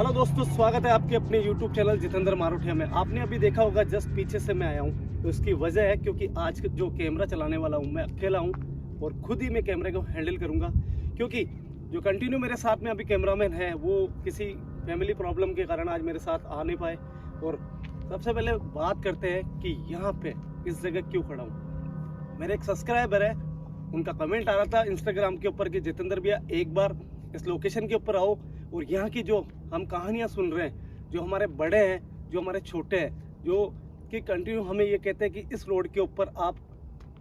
Hello दोस्तों, स्वागत है आपके अपने YouTube चैनल जितेंद्र मारोठिया में। आपने अभी देखा होगा जस्ट पीछे से मैं आया हूँ, तो इसकी वजह है क्योंकि आज जो कैमरा चलाने वाला हूँ मैं अकेला हूँ और खुद ही मैं कैमरे को हैंडल करूँगा। क्योंकि जो कंटिन्यू मेरे साथ में अभी कैमरामैन है वो किसी फैमिली प्रॉब्लम के कारण आज मेरे साथ आ नहीं पाए। और सबसे पहले बात करते हैं कि यहाँ पे इस जगह क्यों खड़ा हूँ। मेरे एक सब्सक्राइबर है, उनका कमेंट आ रहा था इंस्टाग्राम के ऊपर कि जितेंद्र भैया एक बार इस लोकेशन के ऊपर आओ और यहाँ की जो हम कहानियाँ सुन रहे हैं, जो हमारे बड़े हैं, जो हमारे छोटे हैं, जो कि कंटिन्यू हमें ये कहते हैं कि इस रोड के ऊपर आप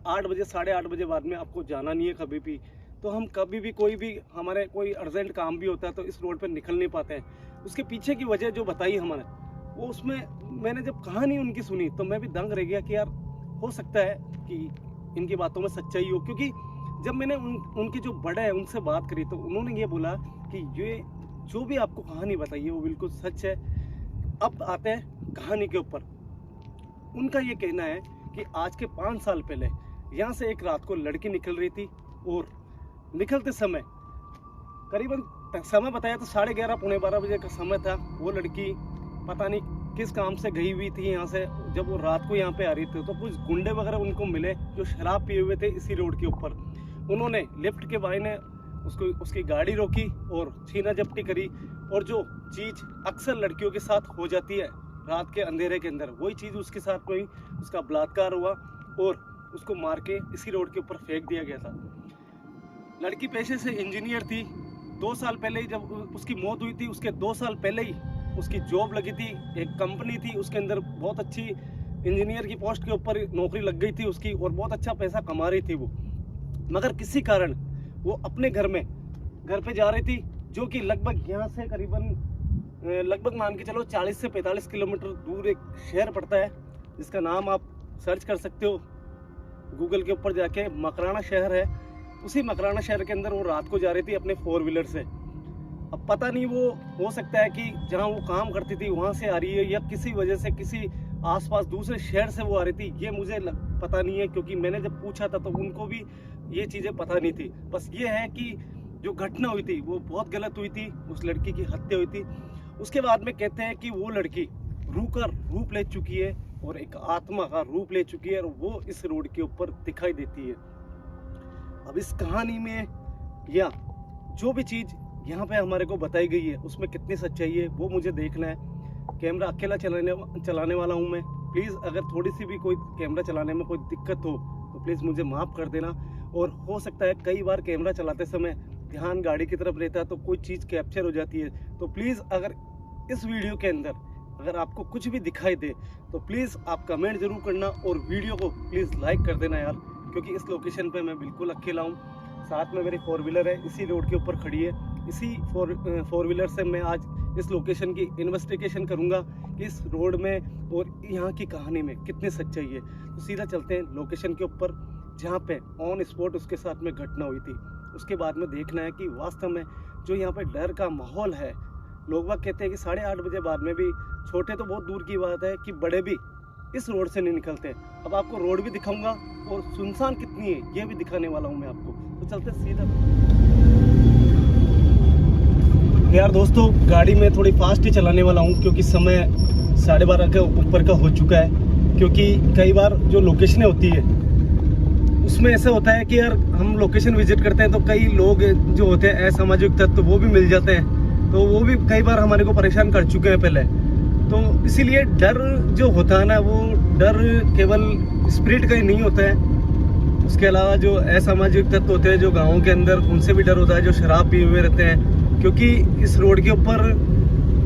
8 बजे 8:30 बजे बाद में आपको जाना नहीं है कभी भी। तो हम कभी भी कोई भी हमारे कोई अर्जेंट काम भी होता है तो इस रोड पर निकल नहीं पाते हैं। उसके पीछे की वजह जो बताई हमारे, वो उसमें मैंने जब कहानी उनकी सुनी तो मैं भी दंग रह गया कि यार हो सकता है कि इनकी बातों में सच्चाई हो। क्योंकि जब मैंने उनके जो बड़े हैं उनसे बात करी तो उन्होंने ये बोला कि ये जो भी आपको कहानी बताई है वो बिल्कुल सच है। अब आते हैं कहानी के ऊपर। उनका ये कहना है कि आज के 5 साल पहले यहाँ से एक रात को लड़की निकल रही थी और निकलते समय करीबन समय बताया तो 11:30 पौने 12 बजे का समय था। वो लड़की पता नहीं किस काम से गई हुई थी यहाँ से। जब वो रात को यहाँ पे आ रही थी तो कुछ गुंडे वगैरह उनको मिले जो शराब पिए हुए थे इसी रोड के ऊपर। उन्होंने लिफ्ट के भाई ने उसकी गाड़ी रोकी और छीना झपटी करी। और जो चीज़ अक्सर लड़कियों के साथ हो जाती है रात के अंधेरे के अंदर, वही चीज़ उसके साथ में हुई। उसका बलात्कार हुआ और उसको मार के इसी रोड के ऊपर फेंक दिया गया था। लड़की पेशे से इंजीनियर थी। 2 साल पहले ही जब उसकी मौत हुई थी, उसके 2 साल पहले ही उसकी जॉब लगी थी। एक कंपनी थी, उसके अंदर बहुत अच्छी इंजीनियर की पोस्ट के ऊपर नौकरी लग गई थी उसकी और बहुत अच्छा पैसा कमा रही थी वो। मगर किसी कारण वो अपने घर पे जा रही थी, जो कि लगभग यहाँ से करीबन लगभग मान के चलो 40 से 45 किलोमीटर दूर एक शहर पड़ता है, जिसका नाम आप सर्च कर सकते हो गूगल के ऊपर जाके। मकराना शहर है। उसी मकराना शहर के अंदर वो रात को जा रही थी अपने 4 व्हीलर से। अब पता नहीं, वो हो सकता है कि जहाँ वो काम करती थी वहाँ से आ रही है या किसी वजह से किसी आसपास दूसरे शहर से वो आ रही थी, ये मुझे पता नहीं है। क्योंकि मैंने जब पूछा था तो उनको भी ये चीज़ें पता नहीं थी। बस ये है कि जो घटना हुई थी वो बहुत गलत हुई थी। उस लड़की की हत्या हुई थी। उसके बाद में कहते हैं कि वो लड़की रूह का रूप ले चुकी है और एक आत्मा का रूप ले चुकी है और वो इस रोड के ऊपर दिखाई देती है। अब इस कहानी में या जो भी चीज़ यहाँ पे हमारे को बताई गई है उसमें कितनी सच्चाई है वो मुझे देखना है। कैमरा अकेला चलाने वाला हूँ मैं। प्लीज़ अगर थोड़ी सी भी कोई कैमरा चलाने में कोई दिक्कत हो तो प्लीज़ मुझे माफ़ कर देना। और हो सकता है कई बार कैमरा चलाते समय ध्यान गाड़ी की तरफ रहता है तो कोई चीज़ कैप्चर हो जाती है। तो प्लीज़ अगर इस वीडियो के अंदर अगर आपको कुछ भी दिखाई दे तो प्लीज़ आप कमेंट ज़रूर करना और वीडियो को प्लीज़ लाइक कर देना यार। क्योंकि इस लोकेशन पे मैं बिल्कुल अकेला हूँ। साथ में मेरी 4 व्हीलर है, इसी रोड के ऊपर खड़ी है। इसी 4 व्हीलर से मैं आज इस लोकेशन की इन्वेस्टिगेशन करूँगा कि इस रोड में और यहाँ की कहानी में कितनी सच्चाई है। तो सीधा चलते हैं लोकेशन के ऊपर जहाँ पे ऑन स्पॉट उसके साथ में घटना हुई थी। उसके बाद में देखना है कि वास्तव में जो यहाँ पे डर का माहौल है। लोग बाग कहते हैं कि 8:30 बजे बाद में भी, छोटे तो बहुत दूर की बात है कि बड़े भी इस रोड से नहीं निकलते। अब आपको रोड भी दिखाऊंगा और सुनसान कितनी है ये भी दिखाने वाला हूँ मैं आपको। तो चलते सीधा। यार दोस्तों, गाड़ी में थोड़ी फास्ट ही चलाने वाला हूँ क्योंकि समय 12:30 के ऊपर का हो चुका है। क्योंकि कई बार जो लोकेशनें होती है उसमें ऐसा होता है कि यार हम लोकेशन विजिट करते हैं तो कई लोग जो होते हैं असामाजिक तत्व तो वो भी मिल जाते हैं। तो वो भी कई बार हमारे को परेशान कर चुके हैं पहले। तो इसीलिए डर जो होता है ना, वो डर केवल स्पिरिट का ही नहीं होता है। उसके अलावा जो असामाजिक तत्व होते हैं जो गाँव के अंदर, उनसे भी डर होता है जो शराब पिए हुए रहते हैं। क्योंकि इस रोड के ऊपर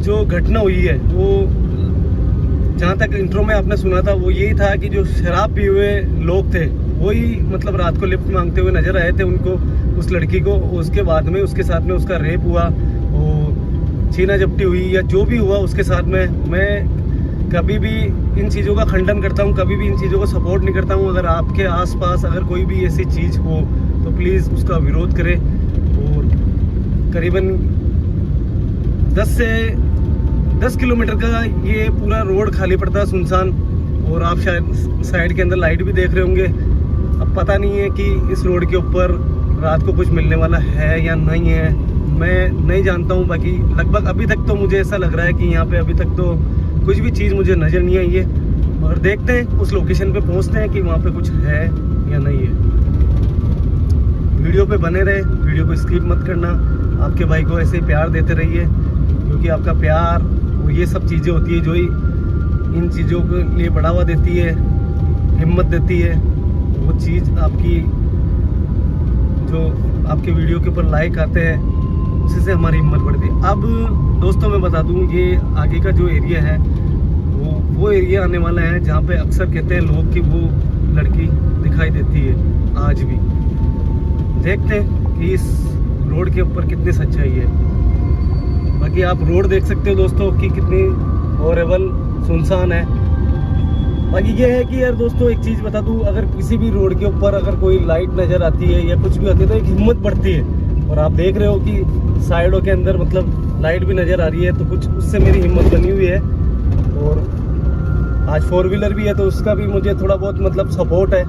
जो घटना हुई है वो जहाँ तक इंट्रो में आपने सुना था वो यही था कि जो शराब पिए हुए लोग थे वही मतलब रात को लिफ्ट मांगते हुए नजर आए थे उनको, उस लड़की को। उसके बाद में उसके साथ में उसका रेप हुआ और छीना झपटी हुई या जो भी हुआ उसके साथ में। मैं कभी भी इन चीज़ों का खंडन करता हूँ, कभी भी इन चीज़ों को सपोर्ट नहीं करता हूँ। अगर आपके आसपास अगर कोई भी ऐसी चीज़ हो तो प्लीज़ उसका विरोध करें। और करीबन 10 किलोमीटर का ये पूरा रोड खाली पड़ता है, सुनसान। और आप शायद साइड के अंदर लाइट भी देख रहे होंगे। अब पता नहीं है कि इस रोड के ऊपर रात को कुछ मिलने वाला है या नहीं है। मैं नहीं जानता हूँ, बाकी लगभग अभी तक तो मुझे ऐसा लग रहा है कि यहाँ पे अभी तक तो कुछ भी चीज़ मुझे नज़र नहीं आई है। मगर देखते हैं, उस लोकेशन पे पहुँचते हैं कि वहाँ पे कुछ है या नहीं है। वीडियो पे बने रहे, वीडियो को स्किप मत करना। आपके भाई को ऐसे ही प्यार देते रहिए, क्योंकि आपका प्यार वो ये सब चीज़ें होती है जो ही इन चीज़ों के लिए बढ़ावा देती है, हिम्मत देती है। वो चीज़ आपकी जो आपके वीडियो के ऊपर लाइक आते हैं, उसी से हमारी हिम्मत बढ़ती है। अब दोस्तों मैं बता दूं, ये आगे का जो एरिया है वो एरिया आने वाला है जहाँ पे अक्सर कहते हैं लोग कि वो लड़की दिखाई देती है आज भी। देखते हैं कि इस रोड के ऊपर कितनी सच्चाई है। बाकी आप रोड देख सकते हो दोस्तों कि कितनी हॉरेबल सुनसान है। बाकी ये है कि यार दोस्तों एक चीज़ बता दूं, अगर किसी भी रोड के ऊपर अगर कोई लाइट नज़र आती है या कुछ भी आती है तो एक हिम्मत बढ़ती है। और आप देख रहे हो कि साइडों के अंदर मतलब लाइट भी नज़र आ रही है, तो कुछ उससे मेरी हिम्मत बनी हुई है। और आज 4 व्हीलर भी है तो उसका भी मुझे थोड़ा बहुत मतलब सपोर्ट है।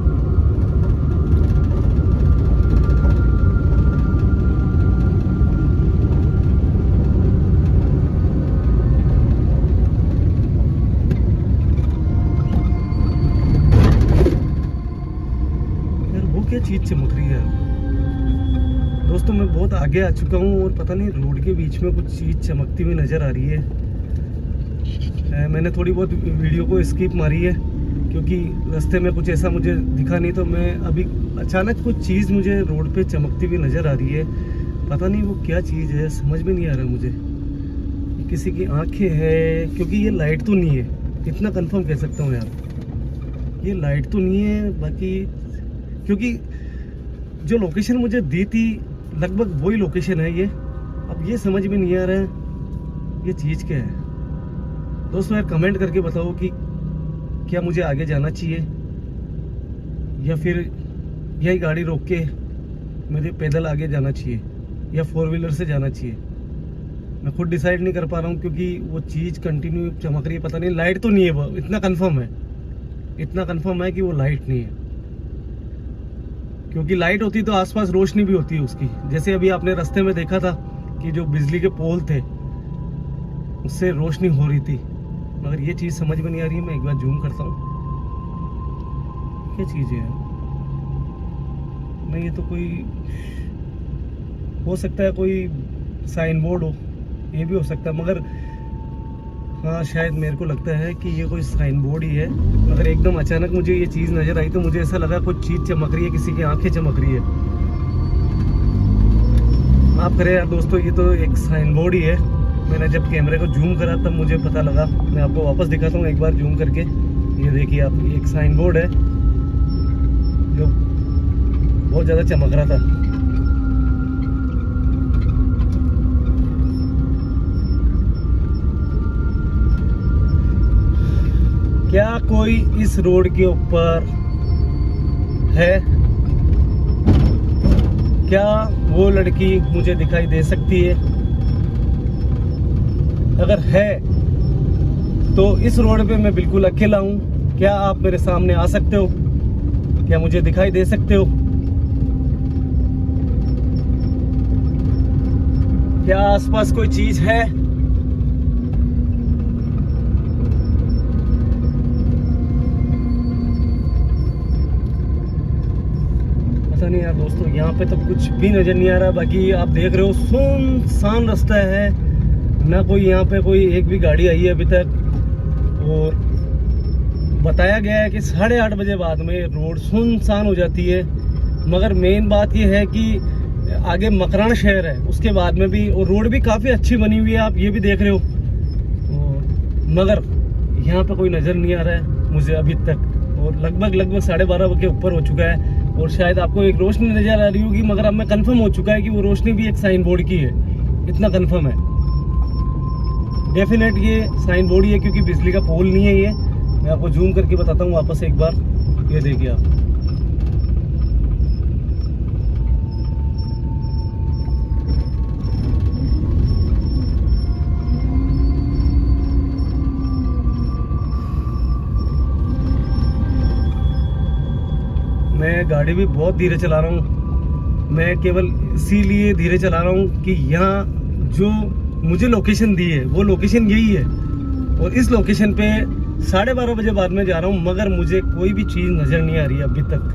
यार वो क्या चीज़ चमक रही है दोस्तों। मैं बहुत आगे आ चुका हूँ और पता नहीं रोड के बीच में कुछ चीज़ चमकती हुई नज़र आ रही है। मैंने थोड़ी बहुत वीडियो को स्किप मारी है क्योंकि रास्ते में कुछ ऐसा मुझे दिखा नहीं, तो मैं अभी अचानक कुछ चीज़ मुझे रोड पे चमकती हुई नज़र आ रही है। पता नहीं वो क्या चीज़ है, समझ में नहीं आ रहा मुझे। किसी की आंखें हैं, क्योंकि ये लाइट तो नहीं है, इतना कंफर्म कह सकता हूँ यार, ये लाइट तो नहीं है। बाकी क्योंकि जो लोकेशन मुझे दी थी लगभग वही लोकेशन है ये। अब ये समझ में नहीं आ रहा है ये चीज़ क्या है। दोस्तों यार कमेंट करके बताओ कि क्या मुझे आगे जाना चाहिए या फिर यही गाड़ी रोक के मुझे पैदल आगे जाना चाहिए या 4 व्हीलर से जाना चाहिए। मैं खुद डिसाइड नहीं कर पा रहा हूँ क्योंकि वो चीज़ कंटिन्यू चमक रही है। पता नहीं लाइट तो नहीं है, वो इतना कंफर्म है, इतना कंफर्म है कि वो लाइट नहीं है। क्योंकि लाइट होती तो आसपास रोशनी भी होती है उसकी। जैसे अभी आपने रास्ते में देखा था कि जो बिजली के पोल थे उससे रोशनी हो रही थी, मगर ये चीज़ समझ में नहीं आ रही है। मैं एक बार जूम करता हूँ, क्या चीज़ है यार। नहीं ये तो कोई हो सकता है, कोई साइन बोर्ड हो, ये भी हो सकता है। मगर हाँ शायद मेरे को लगता है कि ये कोई साइन बोर्ड ही है। मगर एकदम अचानक मुझे ये चीज़ नज़र आई तो मुझे ऐसा लगा कुछ चीज़ चमक रही है, किसी की आंखें चमक रही है। माफ़ करें यार दोस्तों, ये तो एक साइन बोर्ड ही है। मैंने जब कैमरे को जूम करा तब मुझे पता लगा। मैं आपको वापस दिखाता हूँ एक बार जूम करके। ये देखिए आप, एक साइन बोर्ड है जो बहुत ज़्यादा चमक रहा था। क्या कोई इस रोड के ऊपर है? क्या वो लड़की मुझे दिखाई दे सकती है? अगर है तो इस रोड पे मैं बिल्कुल अकेला हूँ। क्या आप मेरे सामने आ सकते हो? क्या मुझे दिखाई दे सकते हो? क्या आसपास कोई चीज है? पता नहीं यार दोस्तों, यहाँ पे तो कुछ भी नजर नहीं आ रहा। बाकी आप देख रहे हो सुनसान रास्ता है, ना कोई यहाँ पे कोई एक भी गाड़ी आई है अभी तक। और बताया गया है कि 8:30 बजे बाद में रोड सुनसान हो जाती है। मगर मेन बात ये है कि आगे मकरान शहर है, उसके बाद में भी और रोड भी काफ़ी अच्छी बनी हुई है, आप ये भी देख रहे हो। मगर यहाँ पे कोई नज़र नहीं आ रहा है मुझे अभी तक। और लगभग 12:30 के ऊपर हो चुका है और शायद आपको एक रोशनी नज़र आ रही होगी, मगर अब मैं कंफर्म हो चुका है कि वो रोशनी भी एक साइन बोर्ड की है, इतना कंफर्म है। डेफिनेट ये साइन बोर्ड ही है क्योंकि बिजली का पोल नहीं है ये। मैं आपको जूम करके बताता हूँ वापस एक बार, ये देखिए आप। मैं गाड़ी भी बहुत धीरे चला रहा हूँ, मैं केवल इसीलिए धीरे चला रहा हूँ कि यहाँ जो मुझे लोकेशन दी है वो लोकेशन यही है, और इस लोकेशन पे 12:30 बजे बाद में जा रहा हूँ, मगर मुझे कोई भी चीज़ नज़र नहीं आ रही अभी तक।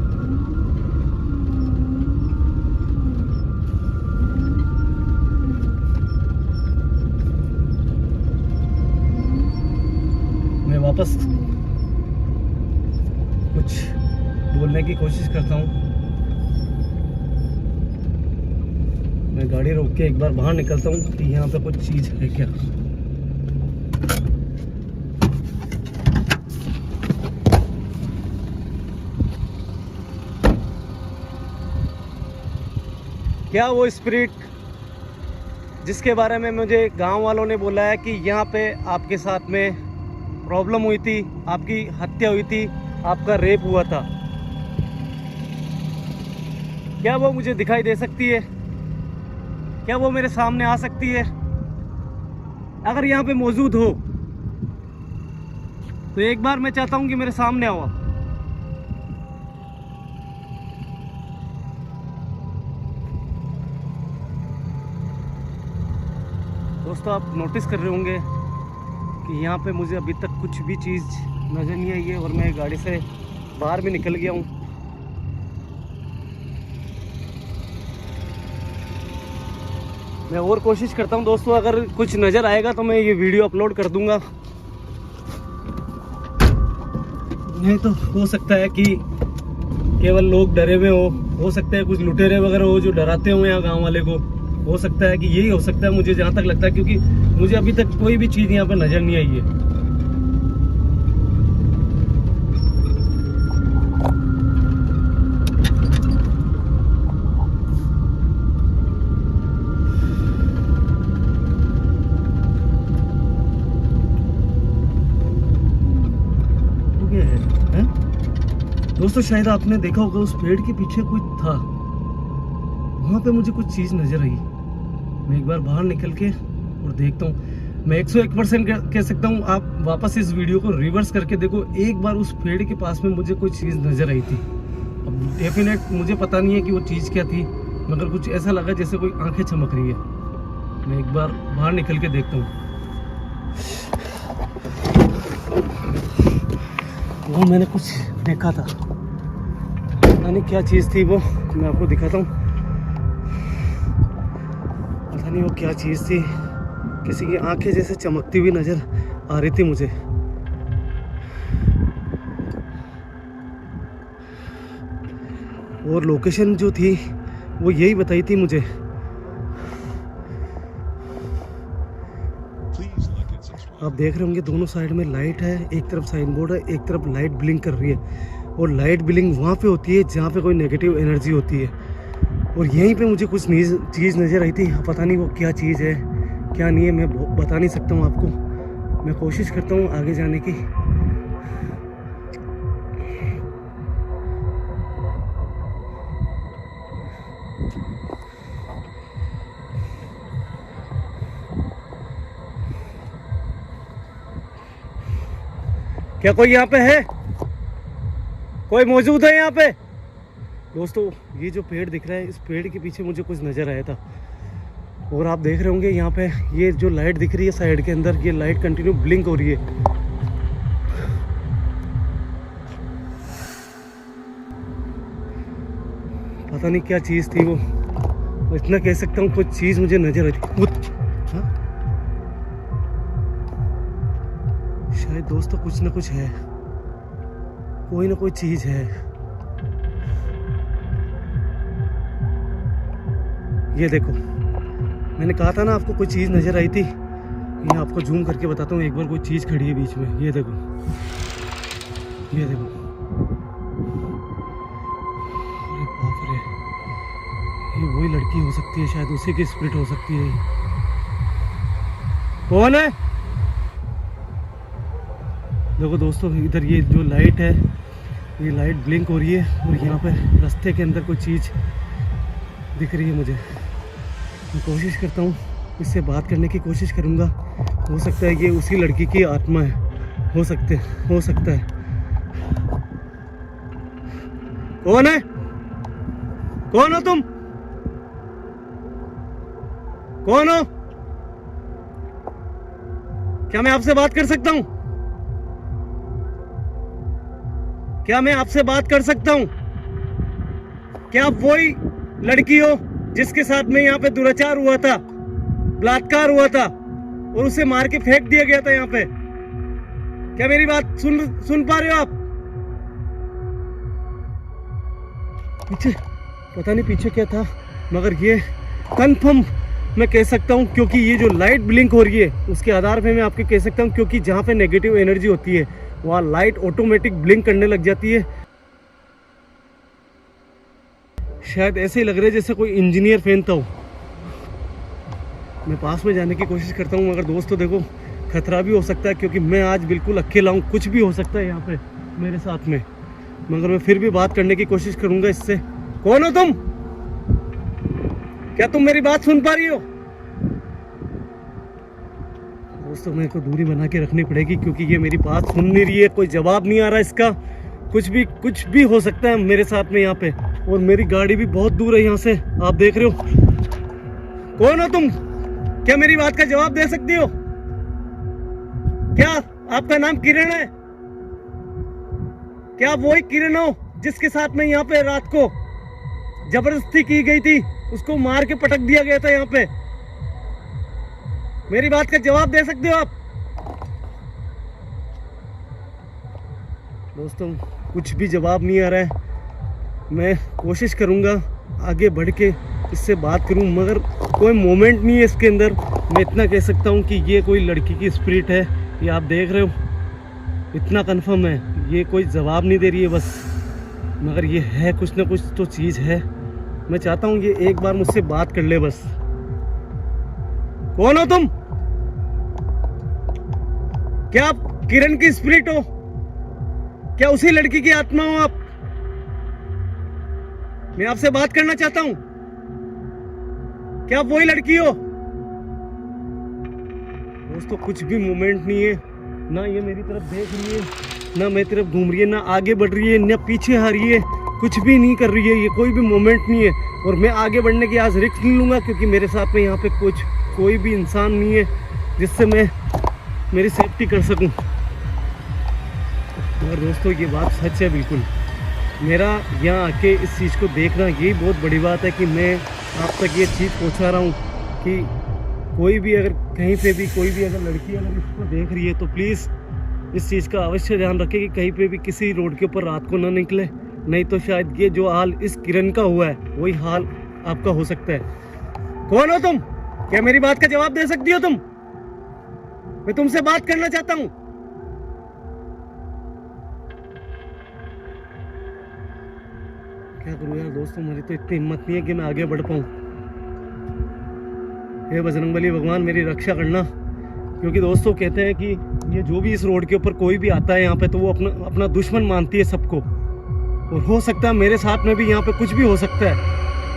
मैं वापस कुछ बोलने की कोशिश करता हूँ। मैं गाड़ी रोक के एक बार बाहर निकलता हूँ कि यहाँ पे कुछ चीज़ है क्या। क्या वो स्पिरिट जिसके बारे में मुझे गांव वालों ने बोला है कि यहाँ पे आपके साथ में प्रॉब्लम हुई थी, आपकी हत्या हुई थी, आपका रेप हुआ था, क्या वो मुझे दिखाई दे सकती है? क्या वो मेरे सामने आ सकती है? अगर यहाँ पे मौजूद हो तो एक बार मैं चाहता हूँ कि मेरे सामने आओ। दोस्तों, आप नोटिस कर रहे होंगे कि यहाँ पे मुझे अभी तक कुछ भी चीज़ नज़र नहीं आई है, और मैं गाड़ी से बाहर भी निकल गया हूँ। मैं और कोशिश करता हूँ दोस्तों, अगर कुछ नज़र आएगा तो मैं ये वीडियो अपलोड कर दूंगा। नहीं तो हो सकता है कि केवल लोग डरे हुए हो सकता है कुछ लुटेरे वगैरह हो जो डराते हो यहाँ गांव वाले को। हो सकता है कि यही हो सकता है, मुझे जहाँ तक लगता है, क्योंकि मुझे अभी तक कोई भी चीज़ यहाँ पे नज़र नहीं आई है। दोस्तों, शायद आपने देखा होगा उस पेड़ के पीछे कुछ था, वहाँ पे मुझे कुछ चीज़ नज़र आई। मैं एक बार बाहर निकल के और देखता हूँ। मैं 101% कह सकता हूँ, आप वापस इस वीडियो को रिवर्स करके देखो, एक बार उस पेड़ के पास में मुझे कोई चीज़ नज़र आई थी। अब डेफिनेट मुझे पता नहीं है कि वो चीज़ क्या थी, मगर कुछ ऐसा लगा जैसे कोई आंखें चमक रही है। मैं एक बार बाहर निकल के देखता हूँ। वो मैंने कुछ देखा था, पता नहीं क्या चीज़ थी वो, मैं आपको दिखाता हूँ। पता नहीं वो क्या चीज़ थी, किसी की आंखें जैसे चमकती हुई नज़र आ रही थी मुझे। और लोकेशन जो थी वो यही बताई थी मुझे। आप देख रहे होंगे दोनों साइड में लाइट है, एक तरफ साइन बोर्ड है, एक तरफ लाइट ब्लिंक कर रही है, और लाइट ब्लिंक वहाँ पे होती है जहाँ पे कोई नेगेटिव एनर्जी होती है। और यहीं पे मुझे कुछ चीज़ नज़र आई थी, पता नहीं वो क्या चीज़ है क्या नहीं है, मैं बता नहीं सकता हूँ आपको। मैं कोशिश करता हूँ आगे जाने की। क्या कोई यहाँ पे है? कोई मौजूद है यहाँ पे? दोस्तों, ये जो पेड़ दिख रहा है, इस पेड़ के पीछे मुझे कुछ नज़र आया था। और आप देख रहे होंगे यहाँ पे ये जो लाइट दिख रही है साइड के अंदर, ये लाइट कंटिन्यू ब्लिंक हो रही है। पता नहीं क्या चीज़ थी वो, इतना कह सकता हूँ कुछ चीज़ मुझे नज़र आई थी। शायद दोस्तों कुछ ना कुछ है, कोई ना कोई चीज़ है। ये देखो, मैंने कहा था ना आपको कोई चीज़ नज़र आई थी। ये आपको जूम करके बताता हूँ, एक बार कोई चीज़ खड़ी है बीच में। ये देखो, ये देखो, अरे बाप रे, ये वही लड़की हो सकती है, शायद उसी की स्पिरिट हो सकती है। कौन है? देखो दोस्तों, इधर ये जो लाइट है, ये लाइट ब्लिंक हो रही है, और यहाँ पे रास्ते के अंदर कोई चीज़ दिख रही है मुझे। मैं कोशिश करता हूँ, इससे बात करने की कोशिश करूँगा। हो सकता है ये उसी लड़की की आत्मा है, हो सकता है। कौन है? कौन हो तुम? कौन हो? क्या मैं आपसे बात कर सकता हूं? क्या मैं आपसे बात कर सकता हूं? क्या आप वही लड़की हो जिसके साथ में यहाँ पे दुराचार हुआ था, बलात्कार हुआ था और उसे मार के फेंक दिया गया था यहाँ पे? क्या मेरी बात सुन पा रहे हो आप? पीछे पता नहीं पीछे क्या था, मगर ये कंफर्म मैं कह सकता हूँ, क्योंकि ये जो लाइट ब्लिंक हो रही है उसके आधार पे मैं आपको कह सकता हूँ, क्योंकि जहाँ पे नेगेटिव एनर्जी होती है वहाँ लाइट ऑटोमेटिक ब्लिंक करने लग जाती है। शायद ऐसे ही लग रहा है जैसे कोई इंजीनियर पहनता हो। मैं पास में जाने की कोशिश करता हूँ, मगर दोस्तों देखो खतरा भी हो सकता है, क्योंकि मैं आज बिल्कुल अकेला हूँ, कुछ भी हो सकता है यहाँ पे मेरे साथ में। मगर मैं फिर भी बात करने की कोशिश करूंगा इससे। कौन हो तुम? क्या तुम मेरी बात सुन पा रही हो? दोस्तों मेरे को दूरी बना के रखनी पड़ेगी, क्योंकि ये मेरी बात सुन नहीं रही है, कोई जवाब नहीं आ रहा इसका। कुछ भी हो सकता है मेरे साथ में यहाँ पे, और मेरी गाड़ी भी बहुत दूर है यहाँ से, आप देख रहे हो। कौन हो तुम? क्या मेरी बात का जवाब दे सकती हो? क्या आपका नाम किरण है? क्या आप वही किरण हो जिसके साथ में यहाँ पे रात को जबरदस्ती की गई थी, उसको मार के पटक दिया गया था यहाँ पे? मेरी बात का जवाब दे सकते हो आप? दोस्तों कुछ भी जवाब नहीं आ रहा है। मैं कोशिश करूंगा आगे बढ़ के इससे बात करूं, मगर कोई मोमेंट नहीं है इसके अंदर। मैं इतना कह सकता हूं कि ये कोई लड़की की स्पिरिट है, ये आप देख रहे हो, इतना कंफर्म है। ये कोई जवाब नहीं दे रही है बस, मगर ये है कुछ ना कुछ तो चीज़ है। मैं चाहता हूँ ये एक बार मुझसे बात कर ले बस। कौन हो तुम? क्या आप किरण की स्पिरिट हो? क्या उसी लड़की की आत्मा हो आप? मैं आपसे बात करना चाहता हूं। क्या आप वही लड़की हो? दोस्तों कुछ भी मूवमेंट नहीं है, ना ये मेरी तरफ देख रही है, ना मेरी तरफ घूम रही है, ना आगे बढ़ रही है, ना पीछे आ रही है, कुछ भी नहीं कर रही है। ये कोई भी मूवमेंट नहीं है, और मैं आगे बढ़ने की आज रिस्क नहीं लूंगा, क्योंकि मेरे साथ में यहाँ पे कोई भी इंसान नहीं है जिससे मैं मेरी सेफ्टी कर सकूं। और दोस्तों ये बात सच है बिल्कुल। मेरा यहाँ आके इस चीज़ को देखना यही बहुत बड़ी बात है कि मैं आप तक ये चीज़ पहुँचा रहा हूँ कि कोई भी अगर कहीं पे भी कोई भी अगर लड़की अगर इसको देख रही है तो प्लीज़ इस चीज़ का अवश्य ध्यान रखें कि कहीं पे भी किसी रोड के ऊपर रात को ना निकले, नहीं तो शायद ये जो हाल इस किरण का हुआ है वही हाल आपका हो सकता है। कौन हो तुम? क्या मेरी बात का जवाब दे सकती हो तुम? मैं तुमसे बात करना चाहता हूँ। क्या करूँ यार दोस्तों, मेरी तो इतनी हिम्मत नहीं है कि मैं आगे बढ़ पाऊँ। हे बजरंगबली भगवान मेरी रक्षा करना, क्योंकि दोस्तों कहते हैं कि ये जो भी इस रोड के ऊपर कोई भी आता है यहाँ पे तो वो अपना दुश्मन मानती है सबको, और हो सकता है मेरे साथ में भी यहाँ पे कुछ भी हो सकता है।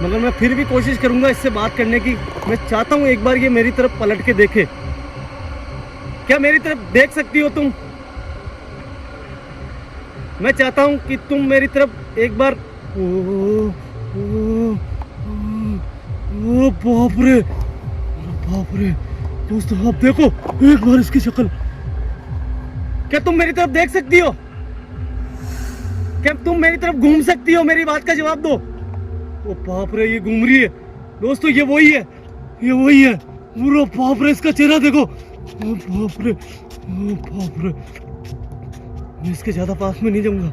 मगर मैं फिर भी कोशिश करूंगा इससे बात करने की। मैं चाहता हूँ एक बार ये मेरी तरफ पलट के देखे। क्या मेरी तरफ देख सकती हो तुम? मैं चाहता हूँ कि तुम मेरी तरफ एक बार। ओ बाप रे, बाप रे दोस्तों आप देखो एक बार इसकी शक्ल। क्या तुम मेरी तरफ देख सकती हो? क्या तुम मेरी तरफ घूम सकती हो? मेरी बात का जवाब दो। ओ बाप रे ये घूम रही है दोस्तों, ये वही है, ये वही है। पूरा बाप रे इसका चेहरा देखो। ओ बाप रे, ओ बाप रे, मैं इसके ज्यादा पास में नहीं जाऊंगा।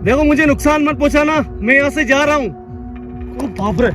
देखो मुझे नुकसान मत पहुंचाना, मैं यहाँ से जा रहा हूँ। ओ बाप रे,